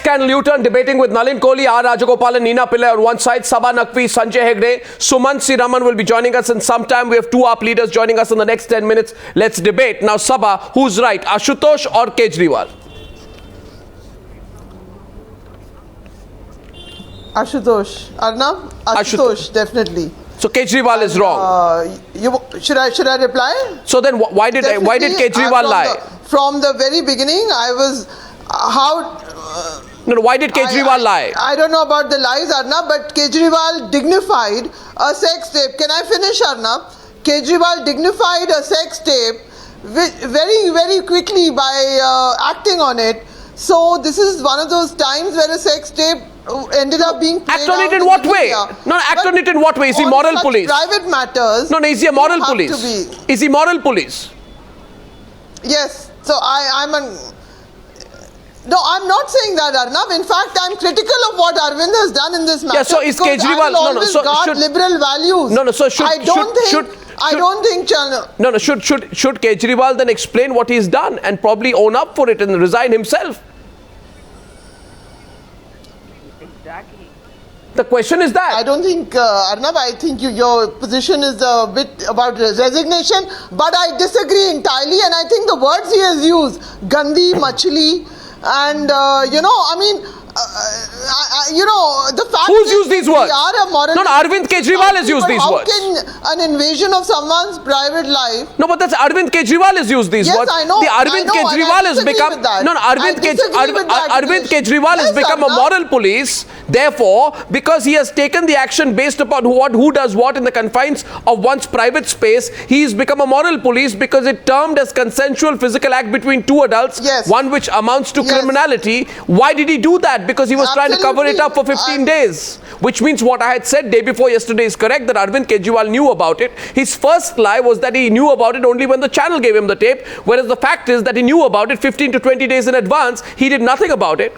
scandal U-turn, debating with Nalin, Kohli, Rajagopalan, Nina Pillai on one side, Saba, Naqvi, Sanjay, Hegde, Sumanth, Raman will be joining us in some time. We have two AAP leaders joining us in the next 10 minutes. Let's debate. Now, Saba, who's right, Ashutosh or Kejriwal? Ashutosh. Arnab? Ashutosh, definitely. So Kejriwal is wrong. Should I reply? So then why did Kejriwal lie? From the very beginning, I was No, why did Kejriwal lie? I don't know about the lies, Arnab, but Kejriwal dignified a sex tape. Can I finish, Arnab? Kejriwal dignified a sex tape very, very quickly by acting on it. So this is one of those times where a sex tape ended up being played act on it in what way? No, act on it in what way? Is he moral police? Private matters. No, is he a moral police? Is he moral police? Yes. So No, I'm not saying that, Arnab. In fact, I'm critical of what Arvind has done in this matter. Yeah, so is Kejriwal guard liberal values. Should Kejriwal then explain what he's done and probably own up for it and resign himself? Exactly. The question is that. I don't think, Arnab, I think your position is a bit about resignation, but I disagree entirely, and I think the words he has used, Gandhi, Machli, and, the fact who's used these words? No, Arvind Kejriwal has used these words. How can an invasion of someone's private life? No, but that's Arvind Kejriwal has used these words. Yes, I know. The Arvind Kejriwal has become Arvind Kejriwal has become a moral police. Therefore, because he has taken the action based upon who does what in the confines of one's private space, he's become a moral police because it termed as consensual physical act between two adults, one which amounts to criminality. Why did he do that? Because he was trying to cover it up for 15 days. Which means what I had said day before yesterday is correct, that Arvind Kejriwal knew about it. His first lie was that he knew about it only when the channel gave him the tape, whereas the fact is that he knew about it 15 to 20 days in advance. He did nothing about it.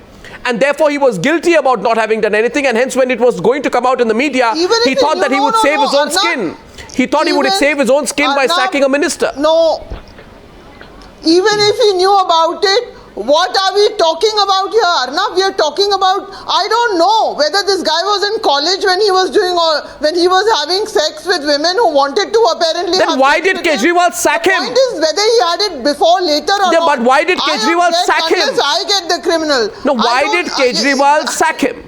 And therefore, he was guilty about not having done anything. And hence, when it was going to come out in the media, he thought that he would save his own skin. He thought he would save his own skin by sacking a minister. No. Even if he knew about it, what are we talking about here, Arnab? We are talking about, I don't know whether this guy was in college when he was having sex with women who wanted to apparently. Then why did Kejriwal sack him? The point is whether he had it before, later or not. But why did Kejriwal sack him? I get the criminal. No, why did Kejriwal sack him?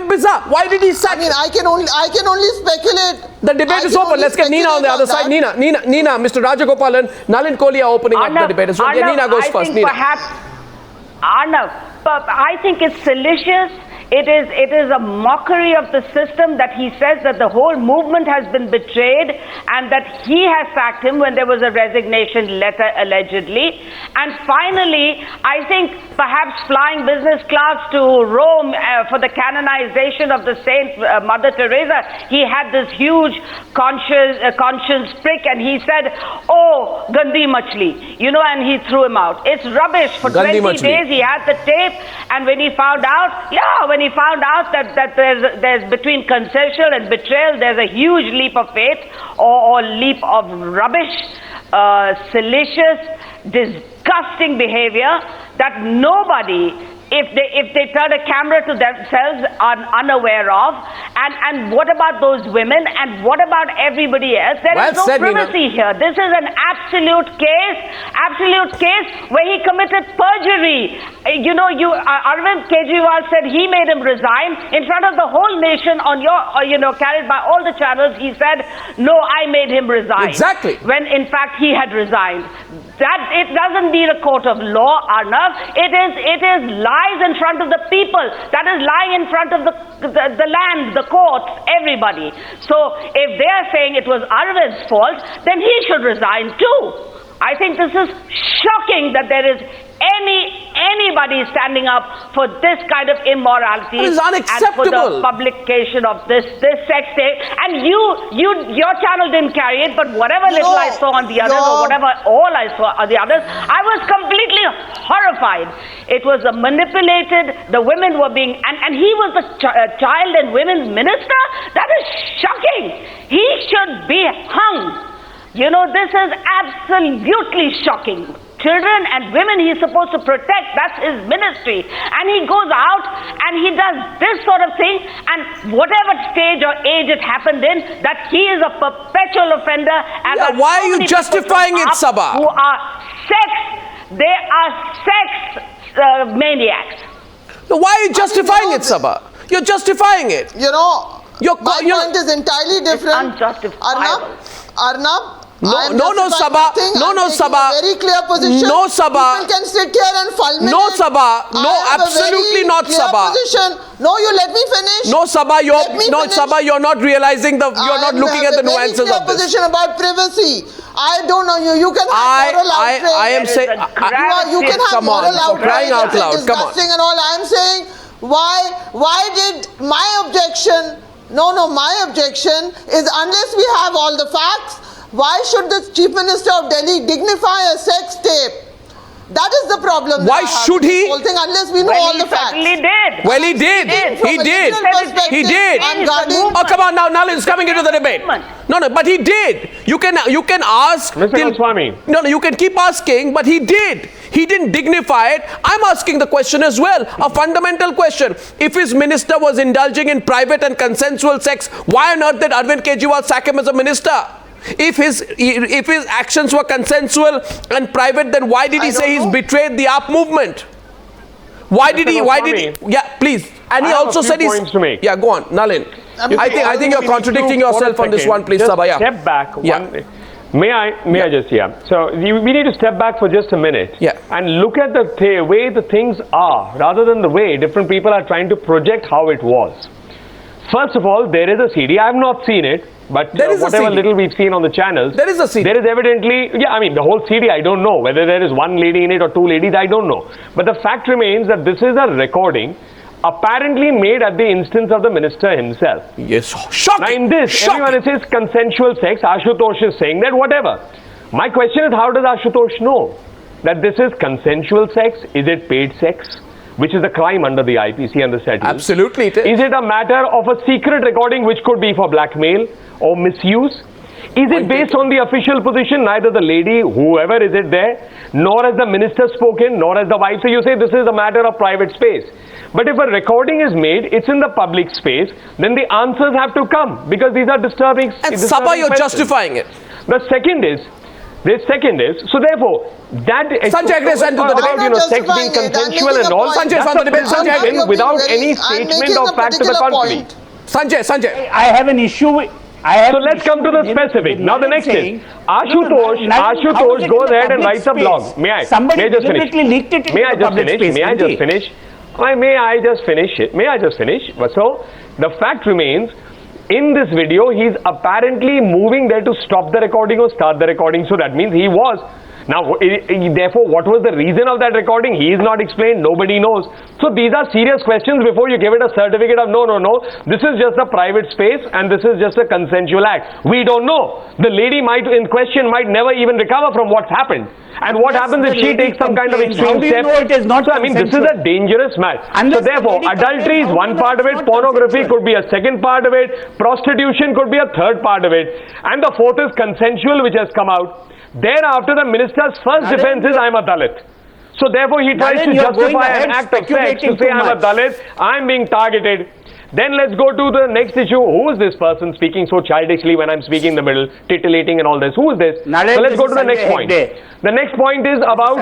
Bizarre. Why did he sack him? I can only speculate. The debate is open. Let's get Nina on the other side. Nina, Mr. Rajagopalan, Nalin, Kohli are opening up the debate. So Nina goes first. Nina. Arnab, I think it's salacious. It is a mockery of the system that he says that the whole movement has been betrayed and that he has sacked him when there was a resignation letter allegedly. And finally, I think perhaps flying business class to Rome for the canonization of the Saint Mother Teresa, he had this huge conscience prick and he said, oh, Gandhi Machli, and he threw him out. It's rubbish. For 20 days he had the tape, and when he found out, that there's between consensual and betrayal, there's a huge leap of faith or leap of rubbish, salacious, disgusting behavior that nobody, if they turn a camera to themselves, are unaware of. And what about those women? And what about everybody else? There is no privacy here. This is an absolute case where he committed perjury. Arvind Kejriwal said he made him resign in front of the whole nation on carried by all the channels. He said, no, I made him resign. Exactly. When in fact he had resigned. That it doesn't need a court of law, Arnab. It is lies in front of the people. That is lying in front of the land, the courts, everybody. So if they are saying it was Arvind's fault, then he should resign too. I think this is shocking that there is anybody standing up for this kind of immorality and for the publication of this sex tape. And your channel didn't carry it, but whatever little I saw on the others, or whatever all I saw on the others, I was completely horrified. It was manipulated. The women were being, and he was the child and women's minister. That is shocking. He should be hung. This is absolutely shocking children and women he's supposed to protect. That's his ministry. And he goes out and he does this sort of thing, and whatever stage or age it happened in, that he is a perpetual offender. And Yeah, why are you justifying it, Saba? Who are they are sex maniacs. No, why are you justifying it, Saba? You're justifying it. You know, my point is entirely different. Unjustifiable. Arnab, No, Saba. No, Saba. Very clear position. No, Saba. People can sit here and fulminate. No, Saba. No, absolutely not, Saba. Position. No, you let me finish. No, Saba, Saba, you're not realizing you're not looking at the nuances of this. Position about privacy. I don't know you. You can have moral outrage. I am saying, you can have moral outrage. Crying out loud. Come on. And all. I am saying, why did my objection? No, my objection is unless we have all the facts. Why should the Chief Minister of Delhi dignify a sex tape? That is the problem. Why should he? Whole thing, unless we know all the facts. He did. Well, he did. He did. He did. Oh, come on now. Nalin's coming into the debate. No, but he did. You can ask. Mr. Goswami. No, you can keep asking, but he did. He didn't dignify it. I'm asking the question as well, a fundamental question. If his minister was indulging in private and consensual sex, why on earth did Arvind Kejriwal sack him as a minister? If his actions were consensual and private, then why did he say he's betrayed the AAP movement? Why did he? Yeah, please. And he also said he's. To make. Yeah, go on, Nalin. I think you're contradicting yourself on this one, please, just Saba. Yeah. Step back. Yeah. May I just, So we need to step back for just a minute. Yeah. And look at the way the things are, rather than the way different people are trying to project how it was. First of all, there is a CD. I have not seen it. But whatever little we've seen on the channels, there is a CD. There is evidently, the whole CD, I don't know. Whether there is one lady in it or two ladies, I don't know. But the fact remains that this is a recording apparently made at the instance of the minister himself. Yes, shocking. Now in this, everyone says consensual sex. Ashutosh is saying that whatever. My question is, how does Ashutosh know that this is consensual sex? Is it paid sex? Which is a crime under the IPC and the schedule. Absolutely it is. Is it a matter of a secret recording which could be for blackmail or misuse? Is it based on the official position? Neither the lady, whoever is it there, nor has the minister spoken, nor has the wife. So you say this is a matter of private space. But if a recording is made, it's in the public space, then the answers have to come, because these are disturbing. And Saba, you're justifying it. The second is, so therefore, that Sanjay Hegde sent to the debate, sex being consensual and all. Sanjay is on the debate. Sanjay Hegde, without any statement of fact to the contrary. Sanjay. I have an issue. So let's come to the specific. Now the next is Ashutosh goes ahead and writes a blog. May I just finish? May I just finish? So the fact remains, in this video, he's apparently moving there to stop the recording or start the recording. So that means he was. Now, therefore, what was the reason of that recording? He is not explained. Nobody knows. So these are serious questions before you give it a certificate of no. This is just a private space and this is just a consensual act. We don't know. The lady in question might never even recover from what's happened. And what happens if she takes some kind of extreme step? This is a dangerous match. So therefore, adultery is one part of it, pornography could be a second part of it, prostitution could be a third part of it, and the fourth is consensual, which has come out. Thereafter, the minister's first defense is, I'm a Dalit. So therefore, he tries to justify an act of sex to say, I'm a Dalit, I'm being targeted. Then let's go to the next issue. Who is this person speaking so childishly when I'm speaking in the middle, titillating and all this? Who is this? Nalin, so let's go to the next point. The next point is about,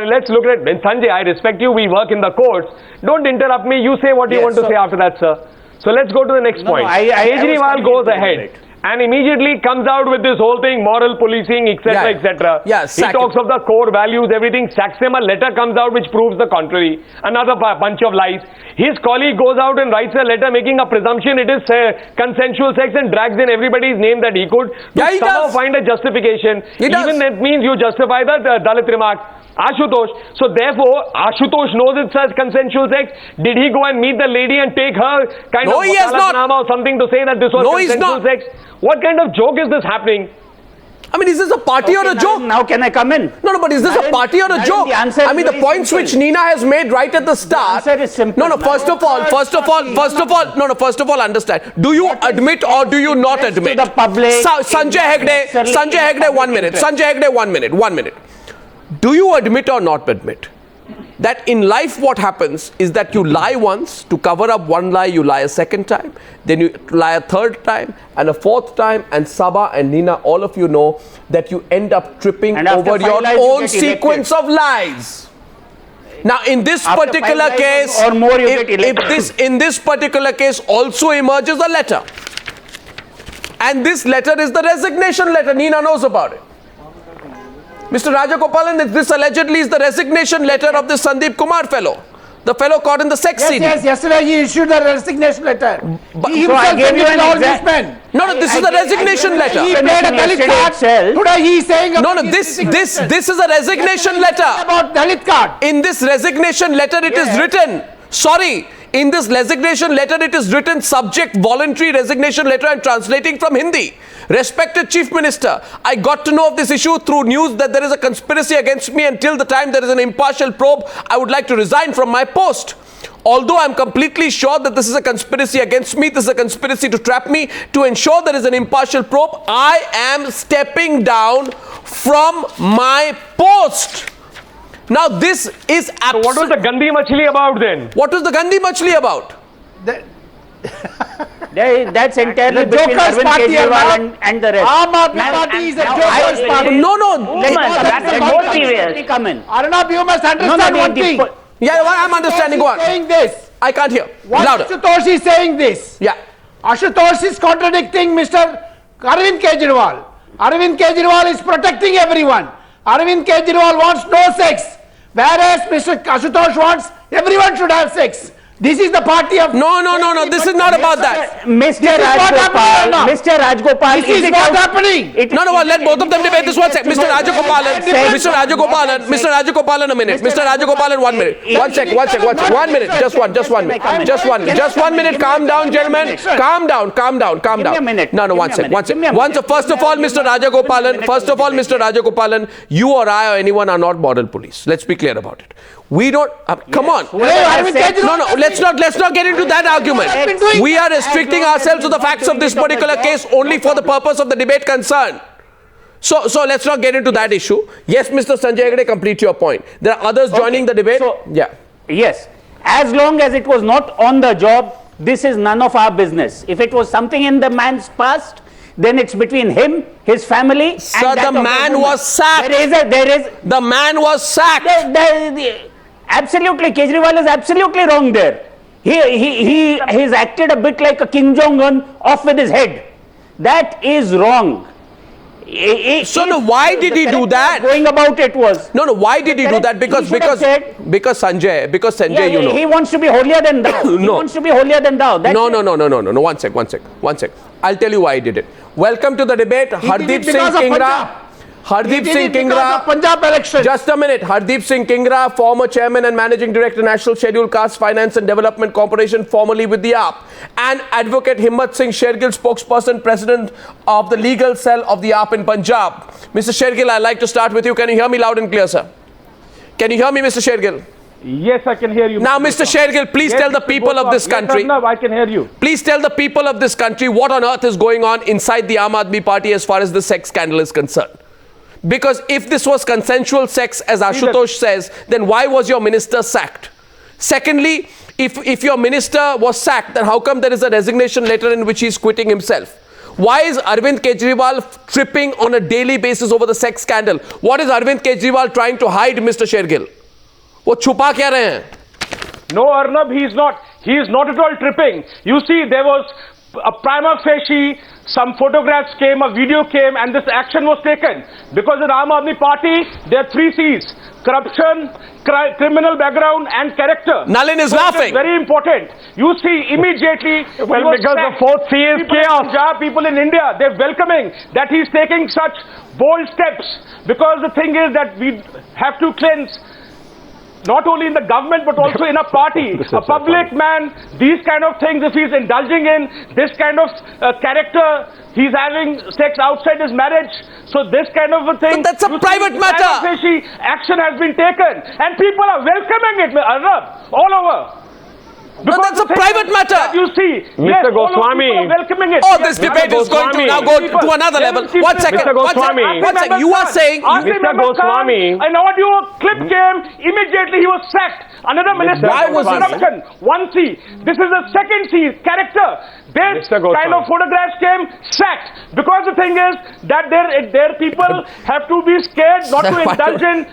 let's look at, Sanjay, I respect you, we work in the courts. Don't interrupt me, you say what you want to say after that, sir. So let's go to the next point. Kejriwal goes ahead and immediately comes out with this whole thing, moral policing, etc., etc. He talks of the core values, everything, sacks him. A letter comes out which proves the contrary. Another bunch of lies. His colleague goes out and writes a letter making a presumption it is consensual sex and drags in everybody's name that he could to somehow find a justification. Even that means you justify the Dalit remark. Ashutosh. So therefore, Ashutosh knows it's as consensual sex. Did he go and meet the lady and take her kind of wakalatnama or something to say that this was consensual sex? What kind of joke is this happening? I mean, is this a party or a joke? Now can I come in? No, but is this a party or a joke? I mean, the points which Nina has made right at the start. The answer is simple. First of all, understand. Do you admit or do you not admit? To the public. Sanjay Hegde, 1 minute. Sanjay Hegde, 1 minute. Do you admit or not admit that in life what happens is that you lie once, to cover up one lie you lie a second time, then you lie a third time and a fourth time, and Saba and Nina, all of you know that you end up tripping over your own sequence of lies. Now in this particular case, or more you get elected. in this particular case also emerges a letter, and this letter is the resignation letter. Nina knows about it. Mr. Rajagopalan, this allegedly is the resignation letter of this Sandeep Kumar fellow. The fellow caught in the sex scene. Yes, yesterday he issued the resignation letter. He So I himself gave you admitted an all exact- these men. No, this is the resignation letter. He played a Dalit Yesterday card. itself. Today he is saying No, this is a resignation letter. about Dalit card. In this resignation letter, it is written, sorry, in this resignation letter, it is written subject voluntary resignation letter. I'm translating from Hindi. Respected Chief Minister, I got to know of this issue through news that there is a conspiracy against me. Until the time there is an impartial probe, I would like to resign from my post. Although I'm completely sure that this is a conspiracy against me, this is a conspiracy to trap me, to ensure there is an impartial probe, I am stepping down from my post. Now this is So what was the Gandhi Machli about then? What was the Gandhi Machli about? That's entirely The between Joker's Arvind party, Kejriwal and the rest. Aam Aadmi Party is a Joker's party. No. That's more serious. Come in. Arnab, you must understand one thing. Yeah, I'm understanding. Go Ashutosh is on. saying this. I can't hear. Why Louder. Ashutosh is saying this? Yeah. Ashutosh is contradicting Mr. Arvind Kejriwal. Arvind Kejriwal is protecting everyone. Arvind Kejriwal wants no sex, whereas Mr. Ashutosh wants everyone should have sex. This is the party of... No. This is not about that. Mr. what happened, Rajgopal, Arnab. Mr. Rajgopal, This is what happening. No, let both of them debate this one second. Mr. Rajagopalan, Mr. Rajagopalan, a minute. Mr. Rajagopalan, 1 minute. One sec. 1 minute. Just one minute. Calm down, gentlemen. Calm down. Give me a minute. No, one sec. First of all, Mr. Rajagopalan, you or I or anyone are not moral police. Let's be clear about it. We don't, come on. No, let's not get into that argument. We are restricting ourselves to the facts of this particular case only for the purpose of the debate concerned. So let's not get into that issue. Yes, Mr. Sanjay Hegde, complete your point. There are others joining the debate. Yes. As long as it was not on the job, this is none of our business. If it was something in the man's past, then it's between him, his family, Sir, and that the of man woman. was sacked. The man was sacked. Absolutely, Kejriwal is absolutely wrong there. He's acted a bit like a Kim Jong-un, off with his head. That is wrong. So why did he do that? Going about it was. No, why did he do that? Because Sanjay, you know. He wants to be holier than thou. He wants to be holier than thou. No. One sec. I'll tell you why he did it. Welcome to the debate, Hardip Singh Kingra. Hardip Singh Kingra, Punjab election. Just a minute. Hardip Singh Kingra, former Chairman and Managing Director, National Scheduled Caste Finance and Development Corporation, formerly with the AAP, and Advocate Himmat Singh, Shergill, Spokesperson, President of the Legal Cell of the AAP in Punjab. Mr. Shergill, I'd like to start with you. Can you hear me loud and clear, sir? Can you hear me, Mr. Shergill? Yes, I can hear you. Now, Mr. Shergill, please tell the people of this country. Yes, I can hear you. Please tell the people of this country what on earth is going on inside the Aam Aadmi Party as far as the sex scandal is concerned. Because if this was consensual sex, as Ashutosh says, then why was your minister sacked? Secondly, if your minister was sacked, then how come there is a resignation letter in which he's quitting himself? Why is Arvind Kejriwal tripping on a daily basis over the sex scandal? What is Arvind Kejriwal trying to hide, Mr. Shergill? वो छुपा क्या रहे हैं? No, Arnab, he is not at all tripping. You see, there was a prima facie, some photographs came, a video came, and this action was taken. Because in Aam Aadmi Party, there are 3 C's: corruption, criminal background, and character. Nalin is laughing. Very important. You see, immediately, Well, because the 4th C is people chaos. in Punjab, people in India, they're welcoming that he's taking such bold steps. Because the thing is that we have to cleanse not only in the government but also in a party. A public man, these kind of things, if he's indulging in this kind of character, he's having sex outside his marriage. So this kind of a thing. But that's a private matter. Action has been taken and people are welcoming it, Arnab, all over. No, that's a private matter. That you see, Mr. all of Goswami. people are welcoming it. Oh, this debate is going to Goswami. now go to another level. One second. Mr. Goswami. One second. You are saying... Mr. Goswami. An audio clip came, immediately he was sacked. Another minister. Why was he corruption? One C. This is the second C, character. This Mr. Goswami. kind of photographs came, sacked. Because the thing is that their people have to be scared not to indulge in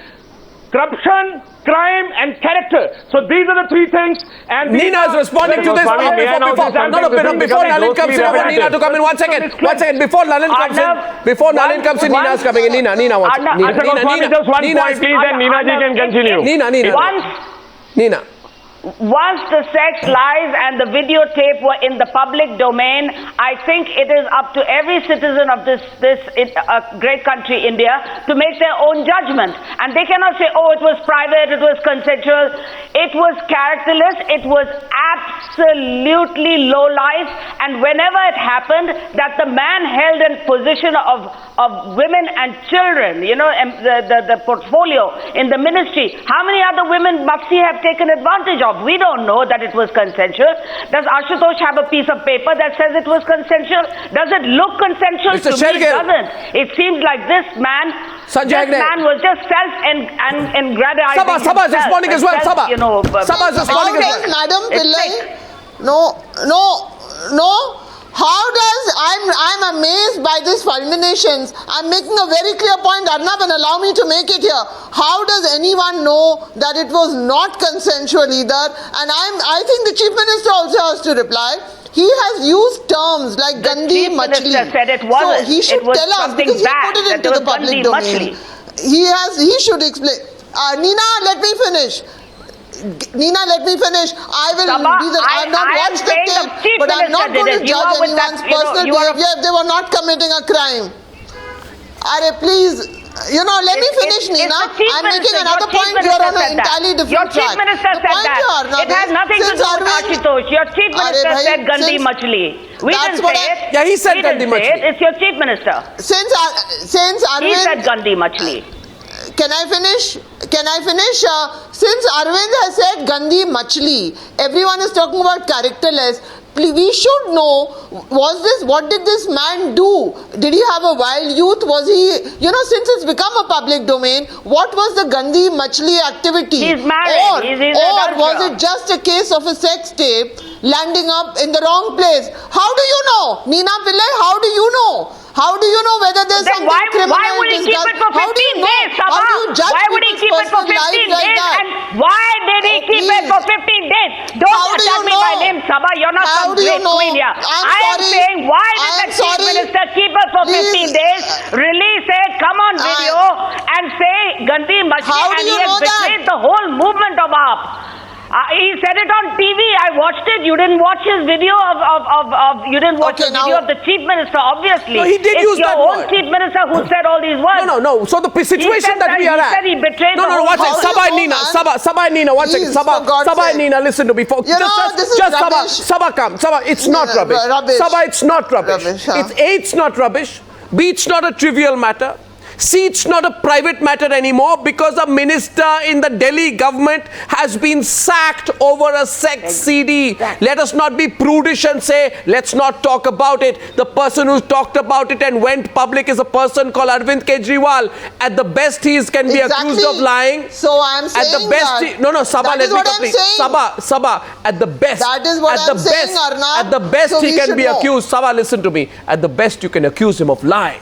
corruption, crime and character. So these are the three things. And Nina is responding to this. Before Nalin comes in, I want Nina to come in. One second. Before Nalin comes in, Nina is coming in. Nina wants to. Mr. Goswami, just one point, please, and Nina ji can continue. Nina. Once the sex lies and the videotape were in the public domain, I think it is up to every citizen of this great country, India, to make their own judgment. And they cannot say, oh, it was private, it was consensual. It was characterless, it was absolutely low life. And whenever it happened that the man held a position of women and children, you know, the portfolio in the ministry, how many other women must he have taken advantage of? We don't know that it was consensual. Does Ashutosh have a piece of paper that says it was consensual? Does it look consensual? Mr. To Shergill. me, it doesn't. It seems like this man, Sanjay this Hegde. man was just self-aggrandizing. Saba is responding as well. Saba. You know, Saba is responding as well. Madam It's Pillai, sick. no. How does, I'm amazed by these fulminations. I'm making a very clear point, Arnab, and allow me to make it here. How does anyone know that it was not consensual either? And I think the Chief Minister also has to reply. He has used terms like Gandhi Machli. Minister said it wasn't. So he should It was tell us something because he bad, put it that into there the was public Gandhi domain. He should explain. Nina, let me finish. Let me finish. I've not watched the tape, but I'm not going to judge anyone's personal behavior if they were not committing a crime. Please, let me finish, Nina. I'm making another point. You're on an entirely different track. Your Chief Minister said that. It has nothing to do with Ashutosh. Your Chief Minister said Gandhi Machli. We didn't say it. Yeah, he said Gandhi Machli. It's your Chief Minister. Since Arvind... He said Gandhi Machli. Can I finish? Since Arvind has said Gandhi Machli, everyone is talking about characterless. We should know, what did this man do? Did he have a wild youth? Was he, since it's become a public domain, what was the Gandhi Machli activity? He's married. Or was it just a case of a sex tape landing up in the wrong place? How do you know? Nina Pillai, how do you know? How do you know whether there's something criminal? Why would he keep it for 15 days, Saba? How do you judge why would he keep it for 15 days? And why did he keep it for 15 days? Don't tell me my name, Saba. You're not some great queen here. I am saying, why did the Chief Minister keep it for 15 days, release it, come on video, and say Gandhi Machli, and he has betrayed the whole movement of AAP. He said it on TV. I watched it. You didn't watch his video you didn't watch the video of the Chief Minister, obviously. No, he did use that word. It's your own Chief Minister who said all these words. No. So the situation that we are at. He said he betrayed the whole... One second. Saba and Nina, one second. Saba and Nina, listen to me. Saba, come. Saba, it's not rubbish. Saba, it's not rubbish. It's not rubbish. B, it's not a trivial matter. See, it's not a private matter anymore because a minister in the Delhi government has been sacked over a sex CD. Let us not be prudish and say, let's not talk about it. The person who talked about it and went public is a person called Arvind Kejriwal. At the best, can be accused of lying. So I'm saying at the best, Saba, let me complete. Saba, at the best. That is what I'm saying, Arnab. At the best, he can be accused. Saba, listen to me. At the best, you can accuse him of lying.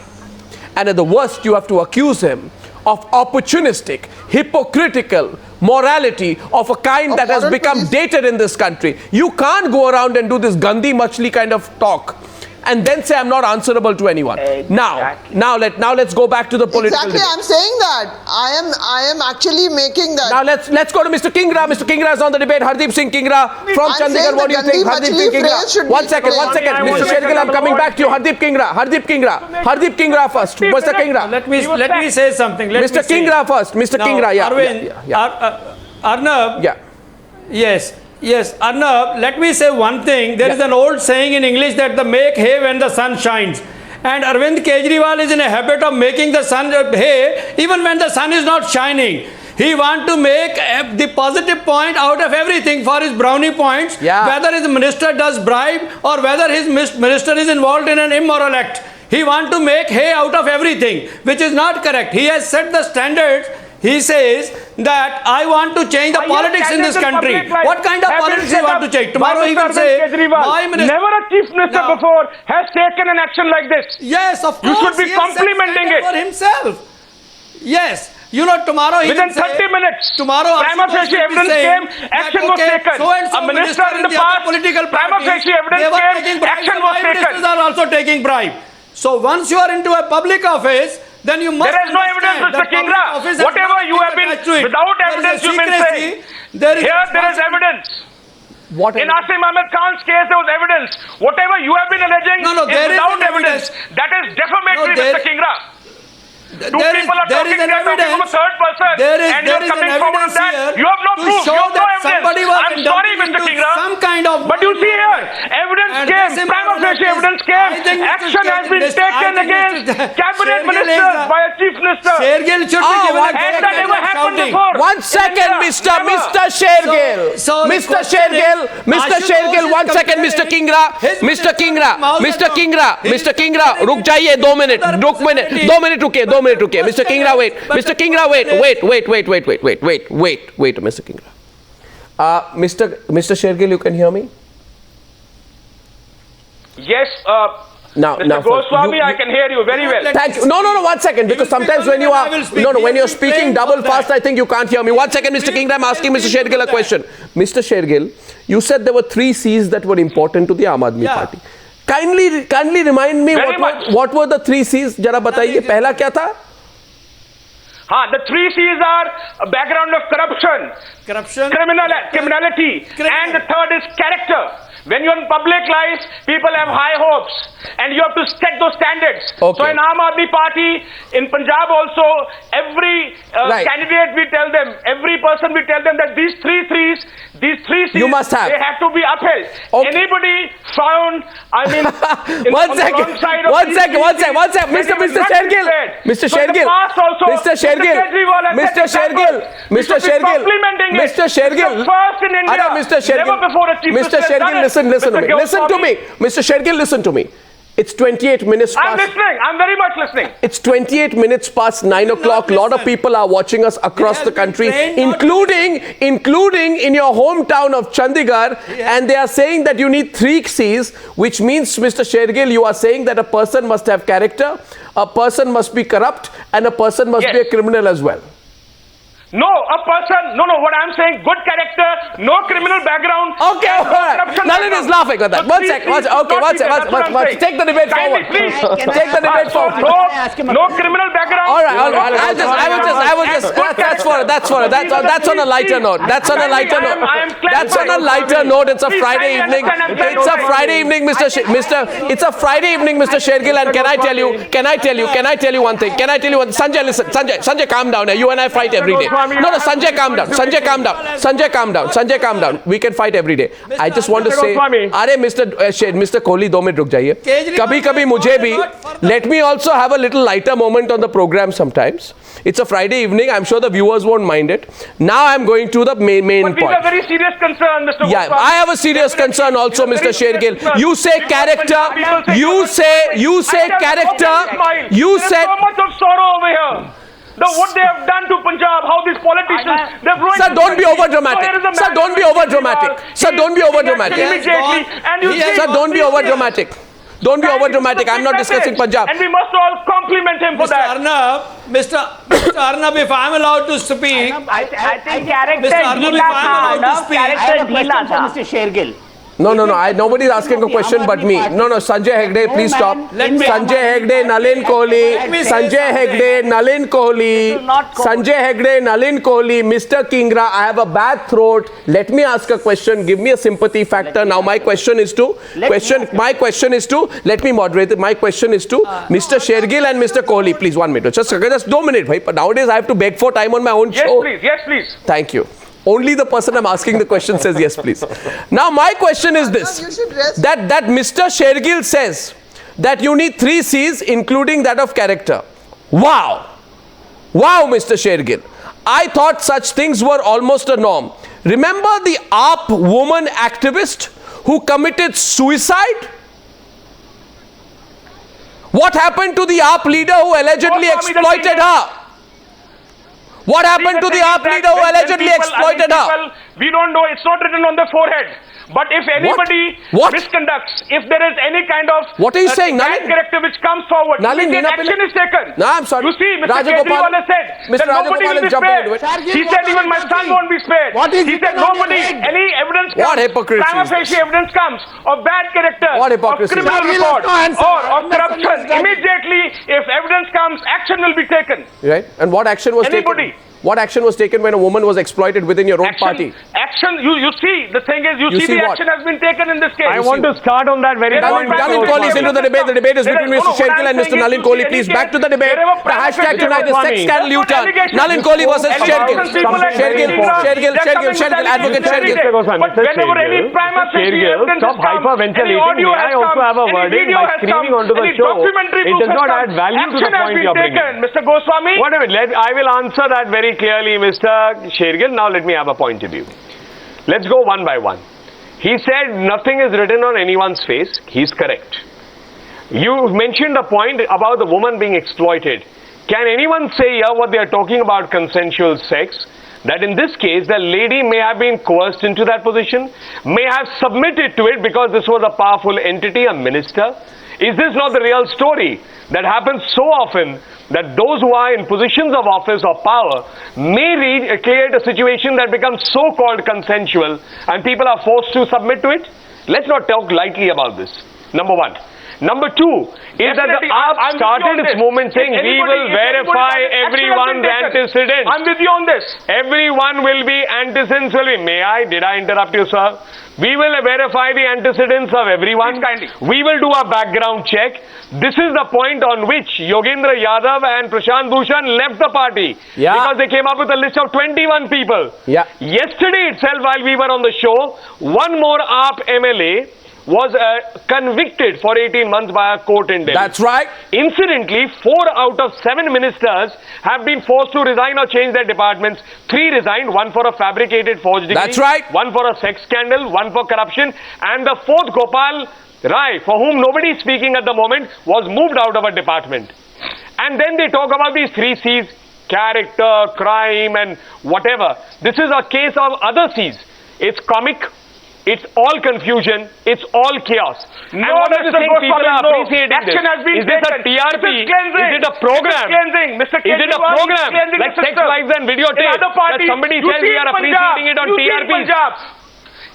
And at the worst, you have to accuse him of opportunistic, hypocritical morality of a kind that has become dated in this country. You can't go around and do this Gandhi Machli kind of talk and then say I'm not answerable to anyone. Exactly. Now let's go back to the political debate. I'm saying that. I am actually making that. Now let's go to Mr. Kingra. Mr. Kingra is on the debate. Hardip Singh Kingra from Chandigarh. What do you think? Hardip Singh Kingra. One second. Mr. Shergill, I'm coming back to you. Hardip Kingra first. Mr. Kingra. Let me say something. Mr. Kingra first. Mr. Kingra, Arnab. Yeah. Yes, Arnab, let me say one thing. There is an old saying in English that the make hay when the sun shines. And Arvind Kejriwal is in a habit of making the sun hay even when the sun is not shining. He want to make the positive point out of everything for his brownie points, whether his minister does bribe or whether his minister is involved in an immoral act. He want to make hay out of everything, which is not correct. He has set the standards. He says that I want to change the politics in this country. What kind of politics you want to change? Tomorrow he will say, my minister... Never a chief minister before has taken an action like this. Yes, of course. You should be complimenting it. For himself. Yes. You know, tomorrow he within will 30 say, minutes, tomorrow prima facie evidence came, action was taken. A minister in the past, prima facie evidence came, action was taken. Ministers are also taking bribe. So once you are into a public office, then you must. There is no evidence, Mr. Kingra. Whatever you have been, without evidence you've been saying. Here there is evidence. What in Asim Ahmed Khan's case there was evidence. Whatever you have been alleging is without evidence. That is defamatory, Mr. Kingra. Two people are talking from a third person and you are coming forward on that. You have no proof, you have no evidence. I'm sorry, Mr. Kingra. But you see here, evidence came, prima facie evidence came, action has been taken against cabinet ministers by a chief minister. Shergill should be given a and that never happened before. One second, Mr. Shergill. Mr. Shergill, 1 second, Mr. Kingra. Mr. Kingra, रुक जाइए 2 minute, 2 minute रुकिए, Mr. Kingra, wait. Mr. Kingra, wait, Mr. Kingra. Mr. Shergill, you can hear me? Yes, now, Mr. Goswami, I can hear you very well. Thank you. No, 1 second, because sometimes when you are, when you're speaking double fast, I think you can't hear me. 1 second, Mr. Kingra, I'm asking Mr. Shergill a question. Mr. Shergill, you said there were 3 C's that were important to the Aam Aadmi Party. Kindly remind me what were the 3 C's? जरा बताइए पहला क्या था? The 3 C's are a background of corruption, criminality, and the third is character. When you're in public life, people have high hopes and you have to set those standards. So in Aam Aadmi Party, in Punjab also, every candidate we tell them, every person we tell them that these 3 C's, you must have. They have to be upheld. Anybody found, I mean, one second, Mr. Shergill, listen to me. Mr. Shergill, listen to me. It's 28 minutes past. I'm listening. I'm very much listening. It's 28 minutes past 9 o'clock. A lot of people are watching us across the country, including in your hometown of Chandigarh. And they are saying that you need 3 C's, which means, Mr. Shergill, you are saying that a person must have character, a person must be corrupt, and a person must be a criminal as well. No, a person, what I'm saying, good character, no criminal background. Okay, Nalin is laughing at that. One sec. Take the debate forward. Take the debate forward. No criminal background. All right. That's on a lighter note. It's a Friday evening. It's a Friday evening, Mr. Shergill, and can I tell you one thing? Sanjay, listen. Sanjay, calm down. You and I fight every day. No, Sanjay, calm down. Sanjay, calm down. We can fight every day. I just want to say, Mr. Kohli, 2 minute रुक जाइए. कभी मुझे भी. Let me also have a little lighter moment on the program sometimes. It's a Friday evening. I'm sure the viewers won't mind it. Now I'm going to the main point. But we have a very serious concern, Mr. Yeah, Goswami. I have a serious concern also, Mr. Shergill. You say character. You say character. You said. There's so much of sorrow over here. What they have done to Punjab, how these politicians, they've ruined. Sir, don't be over dramatic. Sir, don't be over dramatic. Sir, don't be over dramatic. Sir, don't be over dramatic. Don't be over dramatic. I'm not discussing Punjab. And we must all compliment him for that. Mr. Arnab, if I'm allowed to speak. I think character Mr. Arnab, if I'm allowed to speak. I have a question for Mr. Shergill. No. Nobody's asking a question but me. No. Sanjay Hegde, please stop. Sanjay Hegde, Nalin Kohli. Sanjay Hegde, Nalin Kohli. Sanjay Hegde, Nalin Kohli. Mr. Kingra, I have a bad throat. Let me ask a question. Give me a sympathy factor. Now my question is to. Let me moderate it. My question is to Mr. Shergill and Mr. Kohli. Please, 1 minute. Just 2 minutes. But nowadays I have to beg for time on my own show. Yes, please. Thank you. Only the person I'm asking the question says yes, please. Now, my question is this. That Mr. Shergill says that you need 3 C's, including that of character. Wow, Mr. Shergill. I thought such things were almost a norm. Remember the AAP woman activist who committed suicide? What happened to the AAP leader who allegedly exploited her? What happened to the AAP leader who allegedly exploited her? We don't know. It's not written on the forehead. But if anybody misconducts, if there is any kind of what are you saying, Nalin? character which comes forward, Nalin, action is taken. No, I'm sorry. You see, Mr. Kejriwal has said that nobody will be spared. He said even my son won't be spared. He said nobody, any evidence comes, prima facie evidence comes of bad character, of criminal record, or of corruption. Immediately, if evidence comes, action will be taken. Right? And what action was taken? What action was taken when a woman was exploited within your own party? Action, you see, the thing is, you see the action has been taken in this case. I want to start on that very point. Nalin Kohli is into the debate. The debate is between Mr. Shergill and Mr. Nalin Kohli. Please, back to the debate. The hashtag tonight is sex scandal U-turn. Nalin Kohli versus Shergill. Shergill, advocate Shergill. But whenever any prima facie evidence stop hyperventilating. I also have a verdict by screaming onto the show. It does not add value to the point you're bringing. Mr. Goswami. Wait a minute. I will answer that very clearly, Mr. Shergill. Now let me have a point of view. Let's go one by one. He said nothing is written on anyone's face. He's correct. You mentioned a point about the woman being exploited. Can anyone say here what they are talking about consensual sex? That in this case, the lady may have been coerced into that position, may have submitted to it because this was a powerful entity, a minister. Is this not the real story? That happens so often that those who are in positions of office or power may create a situation that becomes so-called consensual and people are forced to submit to it. Let's not talk lightly about this. Number one. Number two is that the AAP started its movement saying we will verify everyone's antecedents. I'm with you on this. Everyone will be antecedents. May I? Did I interrupt you, sir? We will verify the antecedents of everyone. We will do a background check. This is the point on which Yogendra Yadav and Prashant Bhushan left the party. Because they came up with a list of 21 people. Yesterday itself, while we were on the show, one more AAP MLA was convicted for 18 months by a court in Delhi. That's right. Incidentally, 4 out of 7 ministers have been forced to resign or change their departments. 3 resigned, 1 for a fabricated forged degree. That's right. 1 for a sex scandal, 1 for corruption, and the 4th, Gopal Rai, for whom nobody is speaking at the moment, was moved out of a department. And then they talk about these 3 C's, character, crime, and whatever. This is a case of other C's. It's comic. It's all confusion. It's all chaos. No, and what do you think people are appreciating action this? Has been is this a TRP? Is it a program? Is it a program? Like sex lives and videotape that somebody says we are appreciating it on TRP?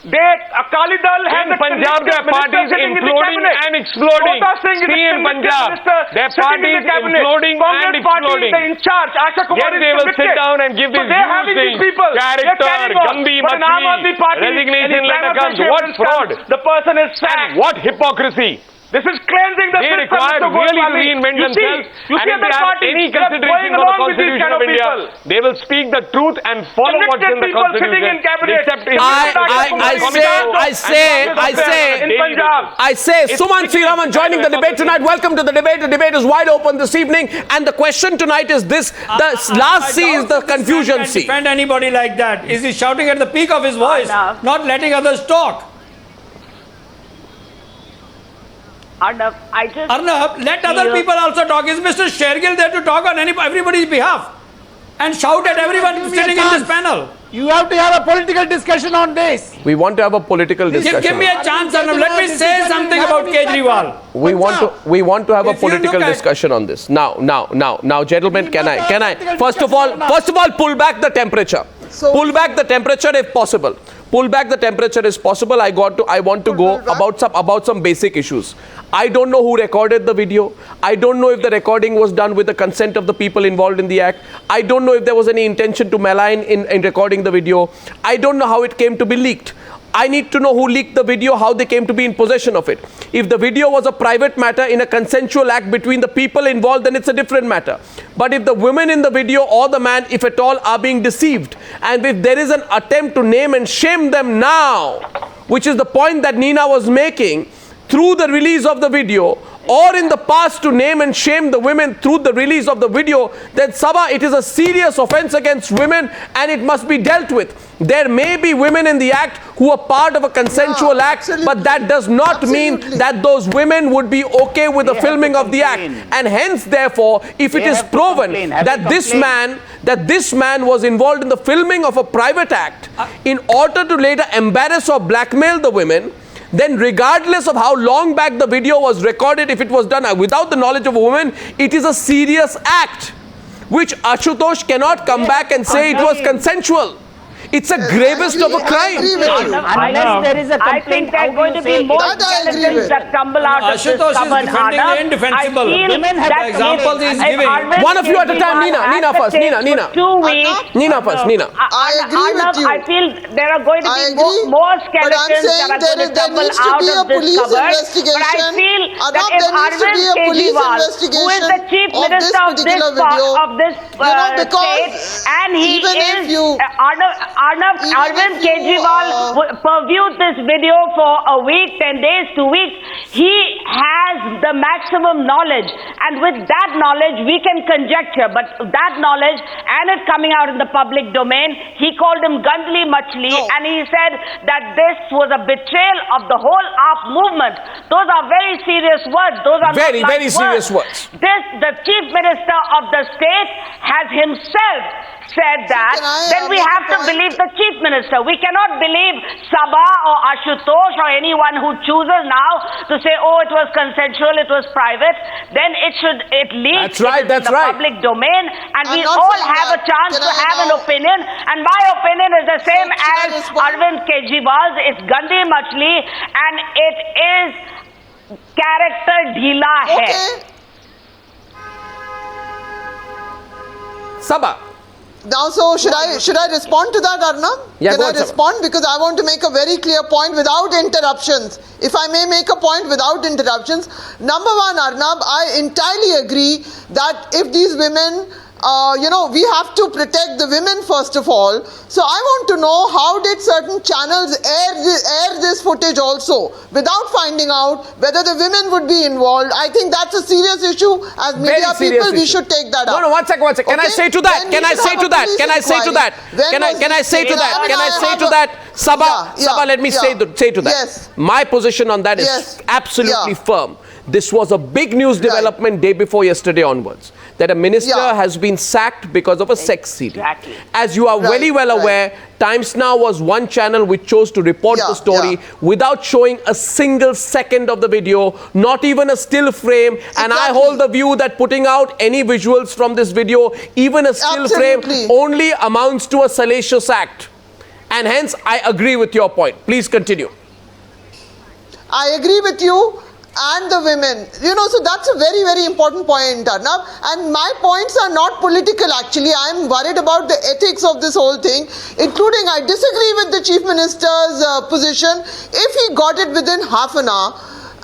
Akali Dal in Punjab, their parties imploding and exploding. See in Punjab, their parties imploding and exploding. Yet they will sit down and give these views character, Gandhi, Machli, resignation letter comes. What fraud? The person is sacked. And what hypocrisy? This is cleansing the system. They require Mr. really to Goswami. reinvent themselves. You see and if they have any consideration for the Constitution of India, they will speak the truth and follow what's in the Constitution. Except I say, Sumanth Raman joining the debate tonight. Welcome to the debate. The debate is wide open this evening. And the question tonight is this. The last C is the confusion C. Defend anybody like that. Is he shouting at the peak of his voice, not letting others talk? Arnab, let other people also talk. Is Mr. Shergill there to talk on everybody's behalf and shout at everyone sitting in this panel? You have to have a political discussion on this. We want to have a political discussion. Give me a chance, Arnab. Let me say something about Kejriwal. We want to have a political discussion on this. Now, gentlemen, can I? First of all, pull back the temperature. Pull back the temperature if possible. Pull back the temperature is possible. I want to go about some basic issues. I don't know who recorded the video. I don't know if the recording was done with the consent of the people involved in the act. I don't know if there was any intention to malign in recording the video. I don't know how it came to be leaked. I need to know who leaked the video, how they came to be in possession of it. If the video was a private matter in a consensual act between the people involved, then it's a different matter. But if the women in the video or the man, if at all, are being deceived, and if there is an attempt to name and shame them now, which is the point that Nina was making, through the release of the video, or in the past to name and shame the women through the release of the video, then Saba, it is a serious offense against women and it must be dealt with. There may be women in the act who are part of a consensual act, but that does not mean that those women would be okay with the filming of the act. And hence, therefore, if it is proven that this man was involved in the filming of a private act in order to later embarrass or blackmail the women, then regardless of how long back the video was recorded, if it was done without the knowledge of a woman, it is a serious act, which Ashutosh cannot come back and say it was consensual. It's a gravest of a crime. Unless there is a complaint, I think there are going to be more skeletons that tumble out of this cupboard, Arnab. Indefensible. Women have the examples he's giving. One of you at a time. Nina first. Nina. 2 weeks. Nina first. Nina. I agree with you. I feel there are going to be more skeletons that are going to tumble out of this cupboard. But I feel that if Arvind Kejriwal, who is the chief minister of this state, and he is Arvind Kejriwal purviewed this video for a week, 10 days, 2 weeks. He has the maximum knowledge, and with that knowledge we can conjecture, but that knowledge and it coming out in the public domain, he called him Gandli Machli, and he said that this was a betrayal of the whole AAP movement. Those are very serious words. Those are very serious words. The chief minister of the state has himself said that, then we have to believe the chief minister. We cannot believe Saba or Ashutosh or anyone who chooses now to say, oh, it was consensual, it was private. Then it leaks in the public domain, and we all have a chance to have an opinion. And my opinion is the same as Arvind Kejriwal's. It's Gandhi Machli, and it is character dheela hai. Saba. Now, so should I respond to that, Arnab? Yeah, Can I respond? Because I want to make a very clear point without interruptions. If I may make a point without interruptions. Number one, Arnab, I entirely agree that if these women, we have to protect the women first of all. So I want to know, how did certain channels air this footage also without finding out whether the women would be involved? I think that's a serious issue. As media people, we should take that up. No, one second. Okay? Can I say to that? Saba, let me say to that. Yes. My position on that is absolutely firm. This was a big news development day before yesterday onwards, that a minister has been sacked because of a sex CD. Exactly. As you are very well aware, Times Now was one channel which chose to report the story without showing a single second of the video, not even a still frame. Exactly. And I hold the view that putting out any visuals from this video, even a still frame, only amounts to a salacious act. And hence, I agree with your point. Please continue. I agree with you. And the women, so that's a very, very important point, Arnab. And my points are not political, actually. I'm worried about the ethics of this whole thing, including I disagree with the Chief Minister's position. If he got it within half an hour,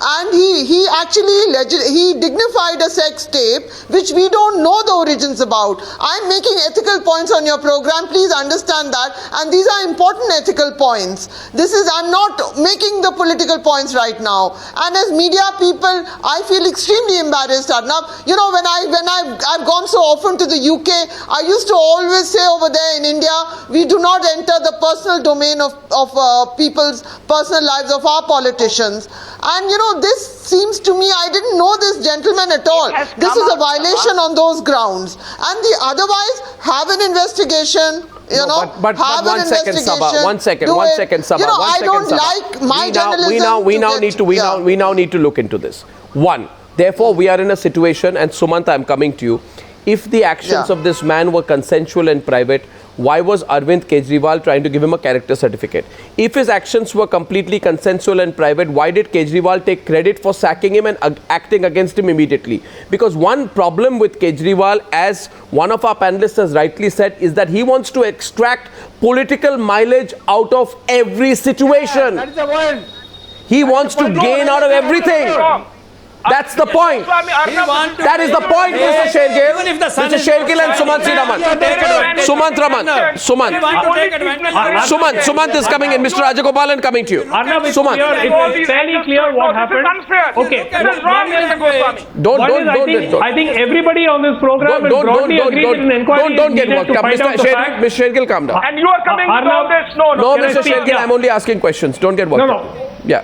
and he dignified a sex tape which we don't know the origins about. I'm making ethical points on your program, please understand that, and these are important ethical points. I'm not making the political points right now. And as media people, I feel extremely embarrassed, Arnab. When I've gone so often to the UK, I used to always say over there in India, we do not enter the personal domain of people's personal lives, of our politicians. And this seems to me, I didn't know this gentleman at all. This is a violation on those grounds. And otherwise, have an investigation. But one second, Saba. One second, Saba. I don't like my journalism. We now need to look into this. One, therefore, we are in a situation, and Sumanth, I'm coming to you. If the actions of this man were consensual and private, why was Arvind Kejriwal trying to give him a character certificate? If his actions were completely consensual and private, why did Kejriwal take credit for sacking him and acting against him immediately? Because one problem with Kejriwal, as one of our panelists has rightly said, is that he wants to extract political mileage out of every situation. That is the point. He wants to gain out of everything. That's the point. That is the point, Mr. Shergill. Mr. Shergill and Sumanth Raman. Sumanth Raman. Sumanth is coming in. Mr. Rajagopalan coming to you. Arnab, it's Sumanth. clear, it's fairly clear what happened. Okay. I think everybody on this program will broadly agree that an inquiry don't get is worked needed up. to find out the facts. Mr. Shergill, calm down. And you are coming to all this. No, Mr. Shergill, I'm only asking questions. Don't get worked up. Yeah.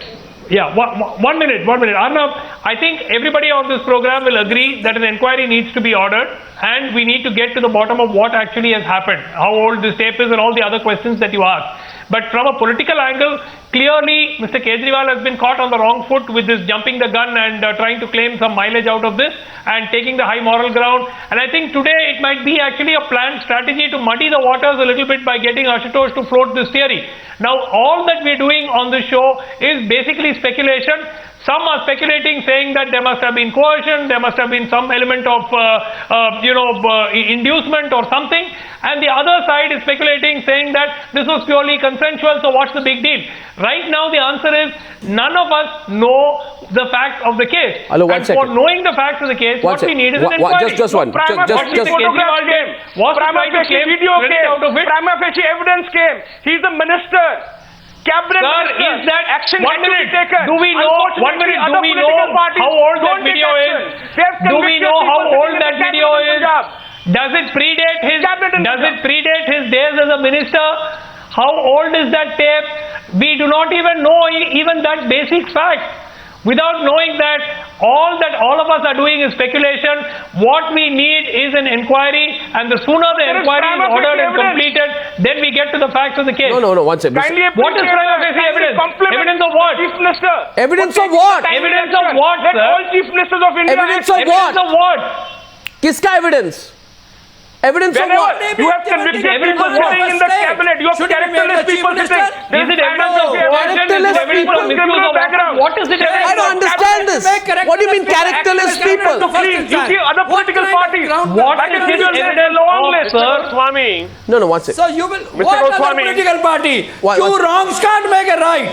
Yeah, one minute. Arnab, I think everybody on this program will agree that an inquiry needs to be ordered and we need to get to the bottom of what actually has happened, how old this tape is and all the other questions that you asked. But from a political angle, clearly Mr. Kejriwal has been caught on the wrong foot with this jumping the gun and trying to claim some mileage out of this and taking the high moral ground. And I think today it might be actually a planned strategy to muddy the waters a little bit by getting Ashutosh to float this theory. Now, all that we're doing on this show is basically speculation. Some are speculating, saying that there must have been coercion, there must have been some element of, inducement or something. And the other side is speculating, saying that this was purely consensual, so what's the big deal? Right now, the answer is none of us know the facts of the case. Hello, and for knowing the facts of the case, what we need is an inquiry. Just one. Prima facie evidence came. He's the minister. Cabinet Sir, is that action one minute? taken? Do we know? 1 minute. Do we know how old that video is? Do we know how old that video is? Does it predate his? Does it predate his days as a minister? How old is that tape? We do not even know even that basic fact. Without knowing that all of us are doing is speculation, what we need is an inquiry, and the sooner the inquiry is ordered and completed, then we get to the facts of the case. No, one second. What is prima facie evidence? Evidence of what? Chief Minister. Evidence of what? Evidence of what, Let sir? all Chief Ministers of India. Evidence of what? Evidence of what? Kiska evidence? Evidence of what? You have convicted people sitting in the cabinet. You have characterless people sitting. Is it evidence of Characterless people? criminal background? What is it? I don't understand this. What do you mean characterless people? You see other political parties. What is the evidence long list, sir? Swami. No, one second. So you will, what other Goswami. political party? What- Two wrongs can't make a right.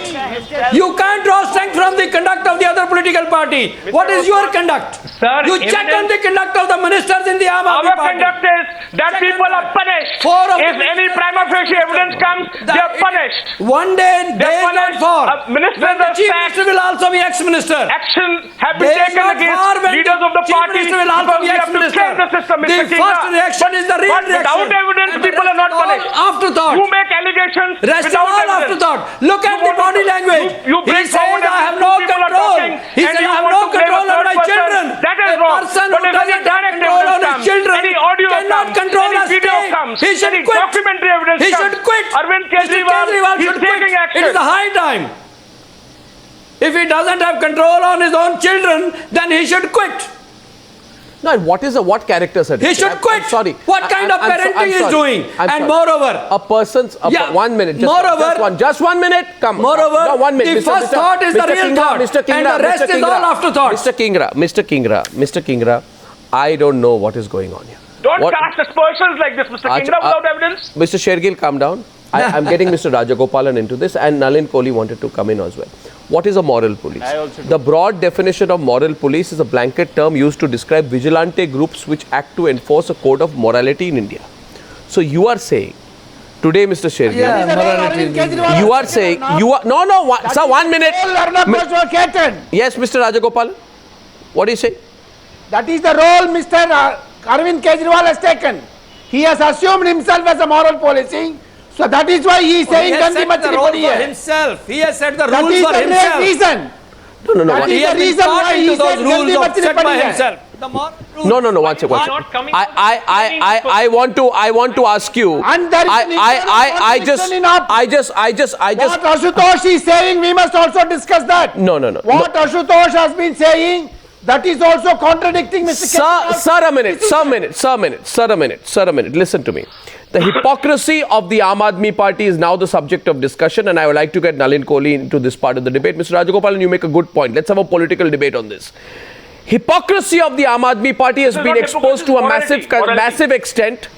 You can't draw strength from the conduct of the other political party. What is your conduct? Sir, You check on the conduct of the ministers in the Aam Aadmi Our party. conduct is that people are punished. Four of If the any prima facie evidence comes, they are punished. One day, They they are is not punished. for. Ministers When the are chief sacked. minister will also be ex-minister. Action have been They is taken not against for when leaders of the chief party minister will also because be we have to ex-minister. change the system, Mr. The Kingra. first reaction is the real But reaction. without evidence, And the people are rest not is all punished. afterthought. You make allegations Rest is without all evidence. afterthought. Look at You the want body to- language. You bring He says, forward I have evidence, no people are control. talking, He and said, you I have want no to blame a control on third my person. children. That is A wrong. person But who if any doesn't have direct control on evidence his comes, children any audio cannot comes, control any a video state. comes, He should any quit. documentary evidence He comes, should quit. Arvind Mr. Kejriwal he's should quit. taking action. It is a high time. If he doesn't have control on his own children, then he should quit. No, and what character certificate? He should quit. I'm sorry. What kind of parenting he is doing? I'm And sorry. moreover, A person's... Yeah. 1 minute. Moreover- Just one minute. Come. Moreover, No, 1 minute. the first thought is the real Kingra, thought, Mr. Kingra, and the rest Mr. is all afterthought. Mr. Kingra, I don't know what is going on here. Don't What- cast aspersions like this, Mr. Kingra, without evidence. Mr. Shergill, calm down. I'm getting Mr. Rajagopalan into this, and Nalin Kohli wanted to come in as well. What is a moral police? The broad definition of moral police is a blanket term used to describe vigilante groups which act to enforce a code of morality in India. So you are saying, today, Mr. Shergill, you are saying, sir, 1 minute. Yes, Mr. Rajagopalan, what do you say? That is the role Mr. Arvind Kejriwal has taken. He has assumed himself as a moral policing. So that is why he is saying he has set Gandhi the Machli role Padi for hai. himself. He has set the That rules is for the himself. main reason. No. That He is has the been reason taught why into he those said rules Gandhi of Machli set by Padi hai. himself. The moral rules. No, one second. I want to ask you. And there is an contradiction in our- I just. What Ashutosh is saying, we must also discuss that. No. What Ashutosh has been saying, that is also contradicting Mr. Kejriwal. Sir, a minute. Listen to me. The hypocrisy of the Aam Aadmi Party is now the subject of discussion, and I would like to get Nalin Kohli into this part of the debate. Mr. Rajagopalan, you make a good point. Let's have a political debate on this. Hypocrisy of the Aam Aadmi Party has been exposed to a massive extent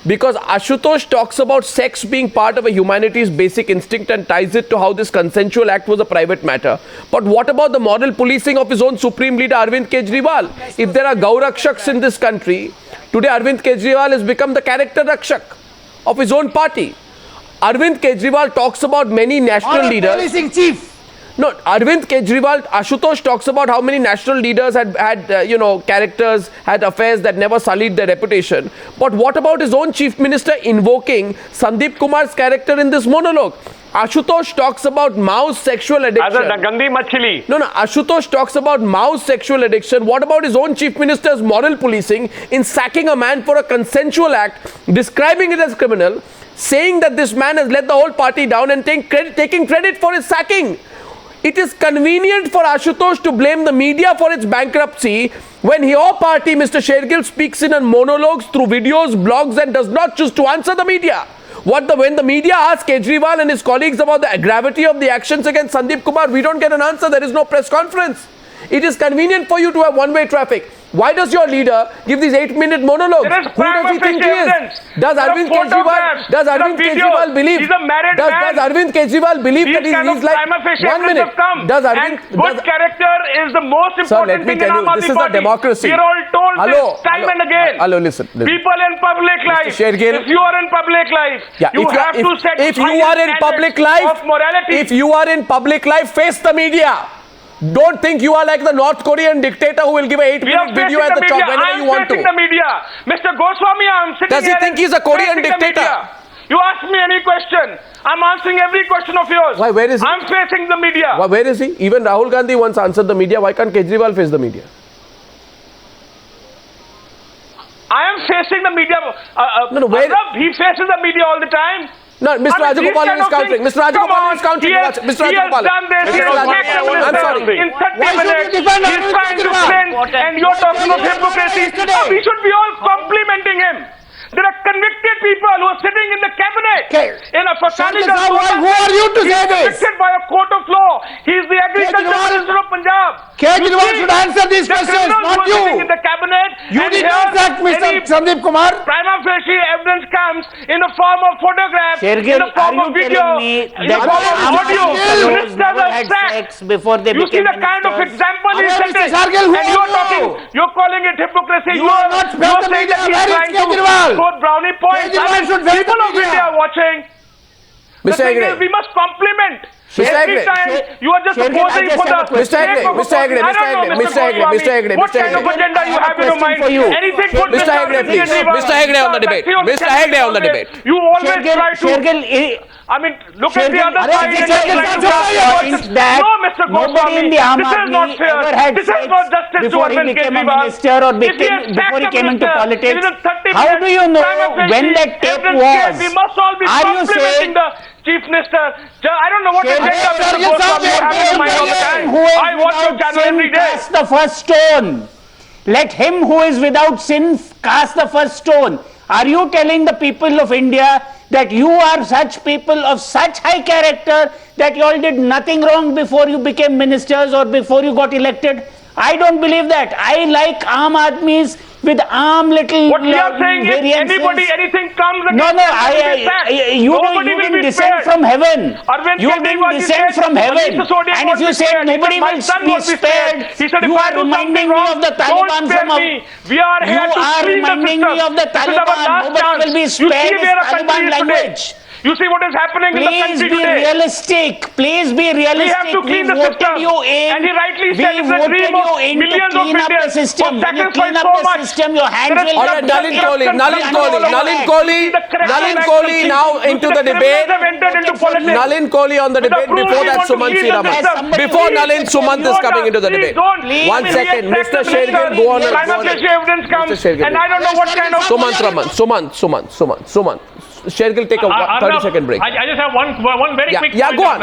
Because Ashutosh talks about sex being part of a humanity's basic instinct and ties it to how this consensual act was a private matter. But what about the moral policing of his own supreme leader Arvind Kejriwal? If there are Gaurakshaks in this country, today Arvind Kejriwal has become the character rakshak of his own party. Arvind Kejriwal talks about many national leaders. Policing chief. No, Arvind Kejriwal, Ashutosh talks about how many national leaders had characters, had affairs that never sullied their reputation. But what about his own chief minister invoking Sandeep Kumar's character in this monologue? Ashutosh talks about Mao's sexual addiction. As a gandhi machili. No, Ashutosh talks about Mao's sexual addiction. What about his own chief minister's moral policing in sacking a man for a consensual act, describing it as criminal, saying that this man has let the whole party down and taking credit for his sacking? It is convenient for Ashutosh to blame the media for its bankruptcy when your party, Mr. Shergill, speaks in monologues through videos, blogs and does not choose to answer the media. When the media asks Kejriwal and his colleagues about the gravity of the actions against Sandeep Kumar, we don't get an answer. There is no press conference. It is convenient for you to have one-way traffic. Why does your leader give these 8-minute monologues? Who does he think he is? Does Arvind Kejriwal believe? He's a married man. Does Arvind Kejriwal believe that he's like 1 minute? Good character is the most important Sir, let me thing in tell you, Aam this Aadmi is a Party. democracy. We are all told this time and again. Hello, listen. People in public life. Shergill, If you are in public life, you have to set if you are in public life, of morality. if you are in public life, face the media. Don't think you are like the North Korean dictator who will give a 8-minute video at the top whenever you want to. I'm facing the media. Mr. Goswami, I'm sitting Does he here think he's a Korean facing the dictator? media. You ask me any question, I'm answering every question of yours. Why? Where is he? I'm facing the media. Where is he? Even Rahul Gandhi once answered the media. Why can't Kejriwal face the media? I am facing the media. Arnab, he faces the media all the time. No, Mr. Rajagopalan is countering. Mr. Rajagopalan is countering. Mr. Rajagopalan. I'm sorry. In 30 minutes, he's trying to defend and you're talking of hypocrisy. We should be all complimenting him. There are convicted people who are sitting in the cabinet. In a Who are you to say this? Convicted by a court of law. He is the agriculture minister of Punjab. Kejriwal should answer these questions, not you. In the cabinet. You did not sack Mr. Sandeep Kumar. Prima facie evidence comes in the form of photographs, Shergill, in the form of video, in the form of audio. Ministers are sacked. Before they You see the kind of example he set it. And you're calling it hypocrisy. You are not saying that he's trying to score brownie points. People of India are watching. The thing is, we must compliment. Every time you are just posing for the Mr. Hegde, what kind of agenda you have in your mind? Anything for Mr. Hegde, please. Mr. Hegde on the debate. Mr. Hegde on the debate. You always try to. I mean, look at the other side. No, Mr. Goswami, this is not fair. This is not justice to before he Arvind became a Kejriwal. minister or before he came into politics. How do you know when that tape was? We must all be complimenting the Chief Minister. I don't know what agenda Mr. Goswami has in mind all the time. I watch your channel every day. Cast the first stone. Let him who is without sin cast the first stone. Are you telling the people of India that you are such people of such high character that you all did nothing wrong before you became ministers or before you got elected? I don't believe that. I like Aam Aadmis with little what you are saying is anything comes against you didn't descend from heaven. You didn't descend from heaven. And if you say nobody will be spared, you are reminding me of the Taliban We are here you are reminding me of the Taliban. Nobody will be spared with Taliban language. You see what is happening in the country today. Please be realistic. We have to clean the system. And he rightly said it's a dream of millions of Indians who sacrifice so much. Your hands will Alright, Nalin Kohli now into the debate. Nalin Kohli on the debate. Before that, Sumanth Raman. Before Nalin, Sumanth is coming into the debate. 1 second, Mr. Shergill, go on. And I don't know what kind of Sumanth Raman. Sumanth. Shergill, take a 30-second break. I just have one very quick point. Go on.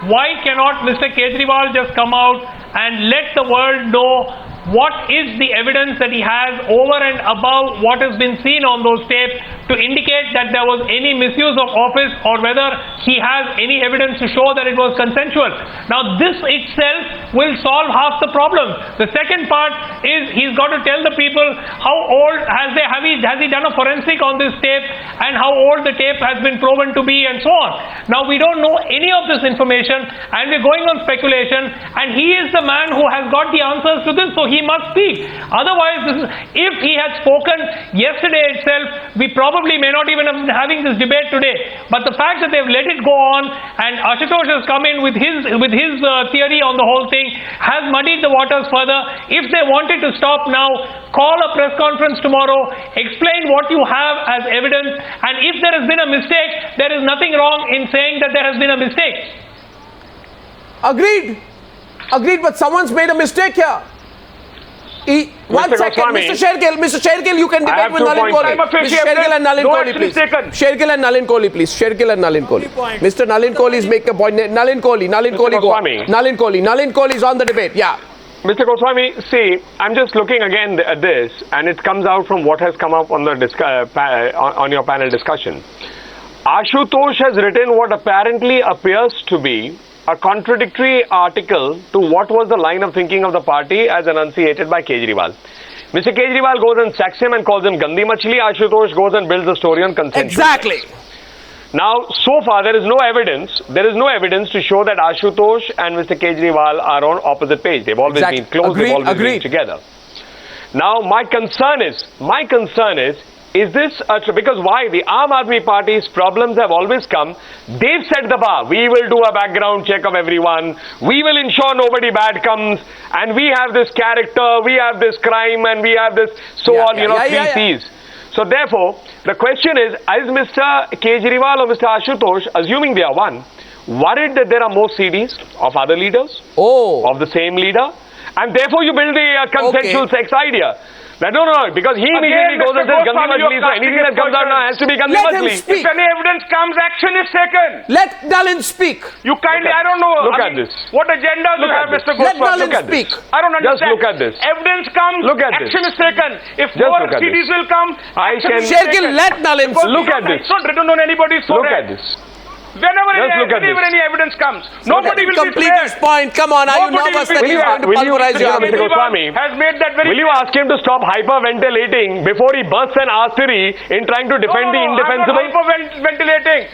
Why cannot Mr. Kejriwal just come out and let the world know what is the evidence that he has over and above what has been seen on those tapes to indicate that there was any misuse of office, or whether he has any evidence to show that it was consensual. Now this itself will solve half the problem. The second part is he's got to tell the people how old has he done a forensic on this tape, and how old the tape has been proven to be, and so on. Now we don't know any of this information, and we're going on speculation, and he is the man who has got the answers to this, so he must speak. Otherwise, if he had spoken yesterday itself, we probably may not even have having this debate today. But the fact that they've let it go on, and Ashutosh has come in with his theory on the whole thing, has muddied the waters further. If they wanted to stop now, call a press conference tomorrow, explain what you have as evidence, and if there has been a mistake, there is nothing wrong in saying that there has been a mistake. Agreed, but someone's made a mistake here. One second, Mr. Shergill, you can debate with Nalin Kohli. Mr. Shergill and Nalin Kohli, please. Shergill and Nalin Kohli, please. Shergill and Nalin Kohli. Mr. Nalin Kohli is making a point. Nalin Kohli, go on. Nalin Kohli is on the debate. Yeah. Mr. Goswami, see, I'm just looking again at this, and it comes out from what has come up on the on your panel discussion. Ashutosh has written what apparently appears to be a contradictory article to what was the line of thinking of the party as enunciated by Kejriwal. Mr. Kejriwal goes and sacks him and calls him Gandhi Machli. Ashutosh goes and builds a story on consensual. Exactly. Now, so far there is no evidence. There is no evidence to show that Ashutosh and Mr. Kejriwal are on opposite page. They've always been close. They've always been together. Now, my concern is this because why? The Aam Aadmi Party's problems have always come. They've set the bar. We will do a background check of everyone. We will ensure nobody bad comes. And we have this character, we have this crime, and we have this three C's. So therefore, the question is Mr. Kejriwal or Mr. Ashutosh, assuming they are one, worried that there are more CDs of other leaders, of the same leader, and therefore you build the consensual sex idea. No, because he immediately goes and says Gandhi Machli, so anything that comes out now has to be Gandhi Machli. If any evidence comes, action is taken. Let Nalin speak. You kindly, I don't know. Look at this. What agenda do you have, Mr. Goswami? Let Nalin speak. I don't understand. Just look at this. Evidence comes, action is taken. If more CDs will come, action is taken. Shergill, let Nalin speak. Look at this. It's not written on anybody's forehead. Look at this. Whenever any evidence comes, nobody will complete be his point. Come on, are you nervous that he's going to pulverize your Mr. Goswami, has made that very will you ask him to stop hyperventilating before he bursts an artery in trying to defend the indefensible? I'm not hyperventilating.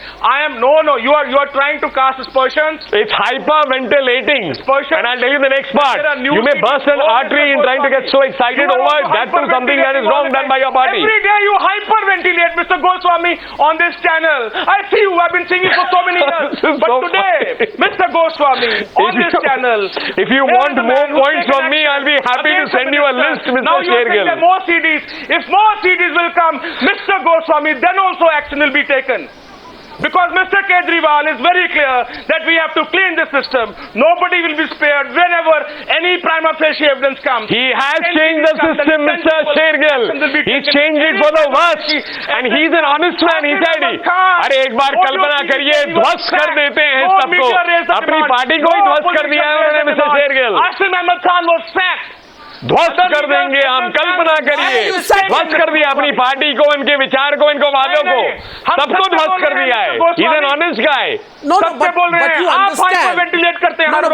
You are trying to cast aspersions. It's hyperventilating. And I'll tell you the next part. You may burst an artery in trying to get so excited over that too something that is wrong done by your party. Every day you hyperventilate, Mr. Goswami, on this channel. I see you. I've been seeing you for so many years. But today, Mr. Goswami, on this channel, if you want more points from me, I'll be happy to send you a list, Mr. Now you think Shergill. there are more CDs. If more CDs will come, Mr. Goswami, then also action will be taken. Because Mr. Kejriwal is very clear that we have to clean the system. Nobody will be spared whenever any prima facie evidence comes. He has changed the system, Mr. Shergill. He's changed it for the worst. And he's an honest man. He said, अरे एक बार कल्पना करिए ध्वस्त कर देते हैं सबको अपनी party को ही ध्वस्त कर दिया है उन्होंने mister Shergill Arvind Kejriwal was sacked. ध्वस्त कर देंगे हम कल्पना करिए ध्वस्त कर दिया अपनी पार्टी को इनके विचार को इनको वादों को सबको ध्वस्त कर दिया है he's an honest guy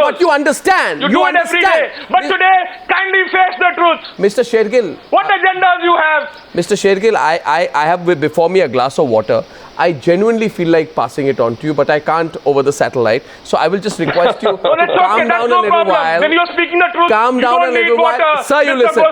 but you understand you do it every day but today kindly face the truth. Mr. Shergill, what agendas you have? Mr. Shergill, I have before me a glass of water. I genuinely feel like passing it on to you, but I can't over the satellite. So I will just request you to calm down a little while. When you're speaking the truth, calm down a little while. Sir, you listen.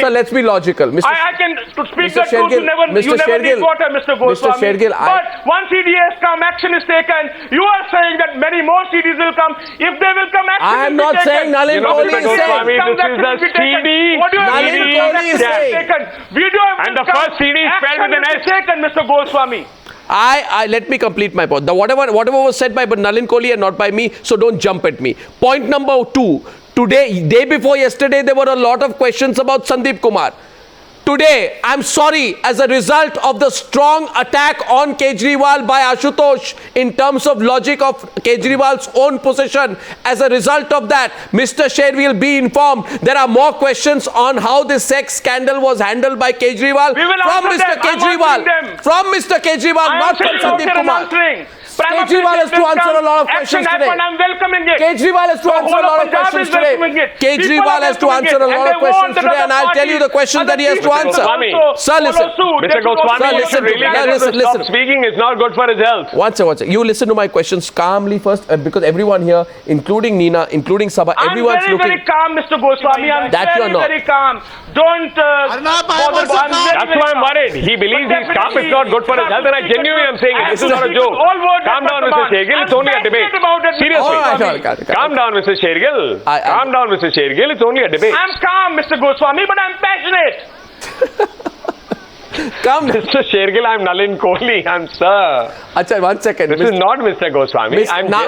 Sir, let's be logical. I can speak the truth. You never need water, Mr. Goswami. Mr. Shergill, but once CDS come, action is taken. You are saying that many more CDs will come. If they will come, action I am not saying Nalin Kohli is saying. This is the CD. Nalin Kohli is saying. And the first CD is spelled with an S. Taken, Mr. Goswami. Let me complete my point. Whatever was said by Nalin Kohli and not by me, so don't jump at me. Point number 2. Day before yesterday, there were a lot of questions about Sandeep Kumar. Today, I'm sorry, as a result of the strong attack on Kejriwal by Ashutosh in terms of logic of Kejriwal's own position, as a result of that, Mr. Shergill, be informed, there are more questions on how this sex scandal was handled by Kejriwal from Mr. Kejriwal. From Mr. Kejriwal, not from Sandeep Kumar. Kejriwal has to answer a lot of questions today. I'm welcoming it. Kejriwal has to answer a lot of questions today. Kejriwal has to answer a lot of questions today, and I'll tell you the questions that he has to answer. Sir, listen. Mr. Goswami, listen. Stop speaking. It's not good for his health. One second. You listen to my questions calmly first, because everyone here, including Nina, including Saba, everyone's looking. I'm very calm, Mr. Goswami. I'm very calm. Don't Arnab, that's why I'm worried. He believes he's calm. It's not good for his health, and I genuinely am saying it. This is not a joke. Calm down, Mr. Shergill. It's only a debate. Seriously. Calm down, Mr. Shergill. Calm down, Mr. Shergill. It's only a debate. I'm calm, Mr. Goswami, but I'm passionate. Come, Mr. Shergill, I'm Nalin Kohli. I'm sir. Achha, 1 second. This is not Mr. Goswami. No.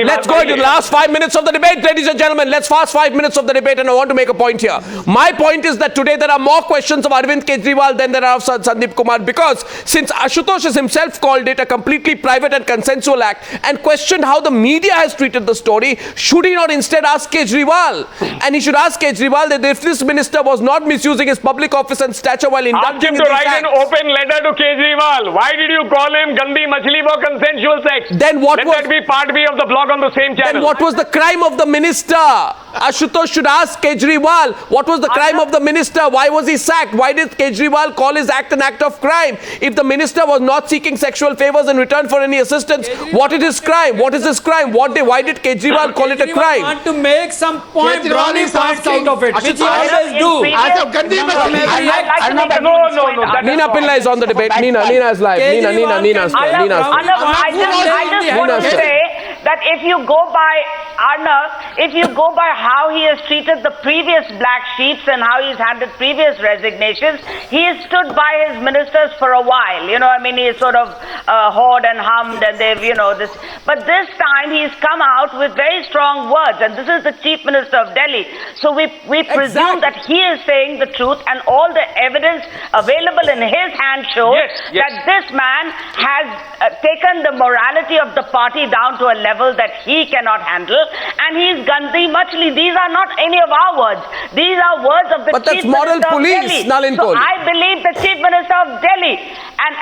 Let's go into the last 5 minutes of the debate, ladies and gentlemen. Let's fast 5 minutes of the debate, and I want to make a point here. My point is that today there are more questions of Arvind Kejriwal than there are of Sandeep Kumar, because since Ashutosh has himself called it a completely private and consensual act and questioned how the media has treated the story, should he not instead ask Kejriwal? And he should ask Kejriwal that if this minister was not misusing his public office and stature while indulging in to write an open letter to Kejriwal. Why did you call him Gandhi Machli for consensual sex? Then what was... Let that be part B of the blog on the same channel. Then what was the crime of the minister? Ashutosh should ask Kejriwal, what was the crime of the minister? Why was he sacked? Why did Kejriwal call his act an act of crime? If the minister was not seeking sexual favors in return for any assistance, what is his crime? What is his crime? Why did Kejriwal call it a crime? Want to make some point, brownie points out of it, which he always do. Nina Pillai is on the debate. Nina is live. Nina. I just want to say that if you go by Arnab, if you go by how he has treated the previous black sheeps and how he's handled previous resignations, he has stood by his ministers for a while. You know, I mean, he's sort of hawed and hummed, and they've, you know, this. But this time he's come out with very strong words, and this is the Chief Minister of Delhi. So we presume that he is saying the truth, and all the evidence available in his hand shows that this man has taken the morality of the party down to a level that he cannot handle, and he's Gandhi Machli. These are not any of our words. These are words of the Chief Minister of Delhi. Nalin so Kohli. I believe the Chief Minister of Delhi, and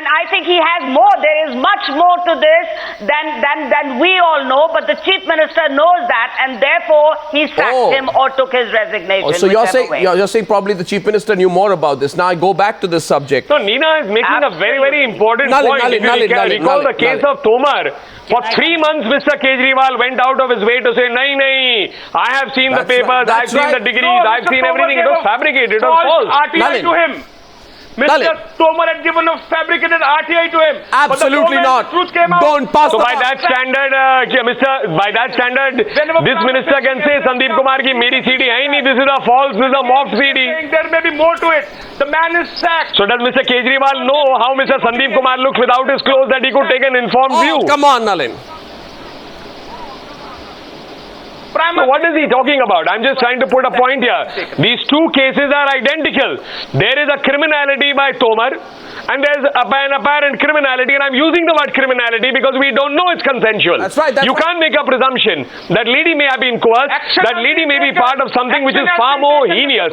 I think he has more. There is much more to this than we all know, but the Chief Minister knows that, and therefore he sacked him or took his resignation. So you're saying probably the Chief Minister knew more about this. Now I go back to this subject. So Nina is making a very, very important point. If you recall the case of Tomar, for 3 months Mr. Kejriwal went out of his way to say, nahi, I have seen the papers, I've seen the degrees, I've seen everything. It was fabricated, it was false. RTI to him. Mr. Tomar had given a fabricated RTI to him. Absolutely not. Truth came out. Don't pass. So by that standard, this minister can say Sandeep Kumar ki meri CD hai nahi, this is a false, this is a mocked CD. There may be more to it. The man is sacked. So does Mr. Kejriwal know how Mr. Sandeep Kumar looks without his clothes, that he could take an informed view? Come on, Nalin. So what is he talking about? I'm just trying to put a point here. These two cases are identical. There is a criminality by Tomar, and there's an apparent criminality, and I'm using the word criminality because we don't know it's consensual. That's right. You can't make a presumption. That lady may have been coerced. That lady may be part of something which is far more heinous.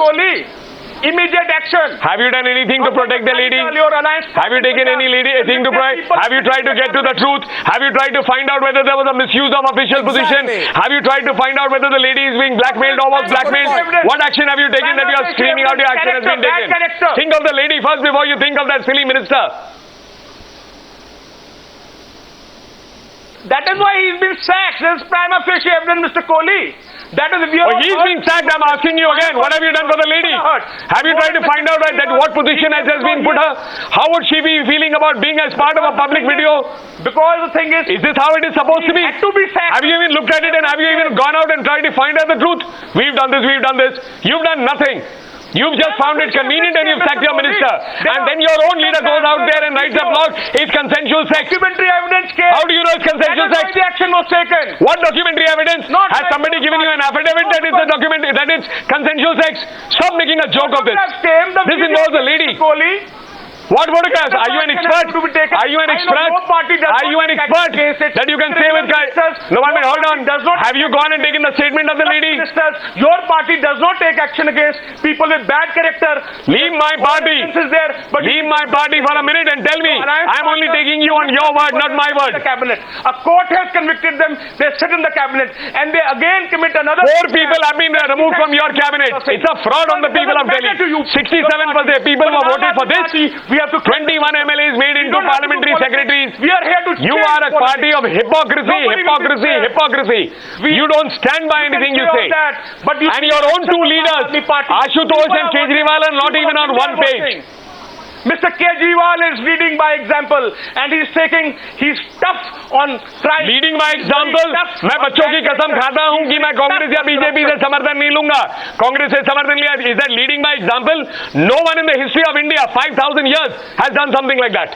Immediate action. Have you done anything to protect the lady? Have you taken anything to protect? Have you tried to get to the truth? Have you tried to find out whether there was a misuse of official position? Have you tried to find out whether the lady is being blackmailed or was blackmailed? What action have you taken that you are screaming out your action has been taken? Think of the lady first before you think of that silly minister. That is why he's been sacked. This is prima facie evidence, Mr. Kohli. That is, if you he's been sacked. I'm asking you again. What have you done for the lady? Have you tried to find out that what position has been put her? How would she be feeling about being as part of a public video? Because the thing is this how it is supposed to be? Had to be sacked. Have you even looked at it, and have you even gone out and tried to find out the truth? We've done this. You've done nothing. You've just found it convenient and you've sacked your minister. And then your own leader goes out there and writes a blog, it's consensual sex. Documentary evidence came. How do you know it's consensual That is sex? why the action was taken. What documentary evidence? Not Has like somebody your given you an affidavit that it's a document, that it's consensual sex? Stop making a joke of this. This involves a lady. Kohli. What photographs? Are you an expert? Are you an expert? Are you an expert that you can say with guys? No, I mean, hold on. Have you gone and taken the statement of the lady? Your party does not take action against people with bad character. Leave my party. Leave my party for a minute and tell me. I'm only taking you on your word, not my word. The cabinet. A court has convicted them. They sit in the cabinet and they again commit another. 4 people have been removed from your cabinet. It's a fraud on the people of Delhi. 67% people who voted for this. We have to 21 MLAs made into parliamentary secretaries. We are here to. You are a party of hypocrisy. You don't stand by anything you say. And your own 2 leaders, Ashutosh and Kejriwal, are not even on one page. Mr. Kejriwal is leading by example and he's tough on crime. Leading by example? मैं बच्चों की कसम खाता हूं कि मैं कांग्रेस या BJP से समर्थन नहीं लूंगा. कांग्रेस से समर्थन लिया. Is that leading by example? No one in the history of India, 5,000 years, has done something like that.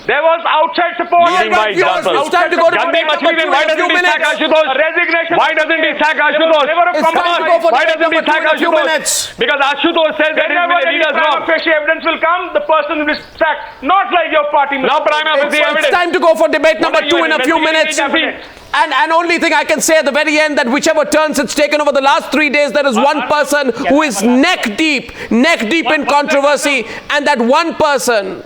There was outside support. Leading by example. It's time to go to Gandhi Machli, then why doesn't he sack Ashutosh? Resignation. Why doesn't he sack Ashutosh? It's time to go for Why debate doesn't he number 2 sack in a few Ashutosh? minutes. Because Ashutosh says that his leaders wrong. Prima facie evidence will come, the person will be sacked. Not like your party. Now prima facie evidence. It's time to go for debate number 2 in a few minutes. And only thing I can say at the very end, that whichever turns it's taken over the last 3 days, there is one person who is neck deep in controversy, and that one person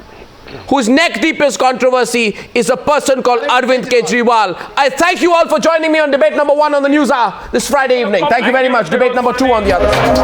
whose neck deep is controversy is a person called Arvind Kejriwal. I thank you all for joining me on debate number 1 on the Newshour this Friday evening. Thank you very much. Debate number 2 on the other side.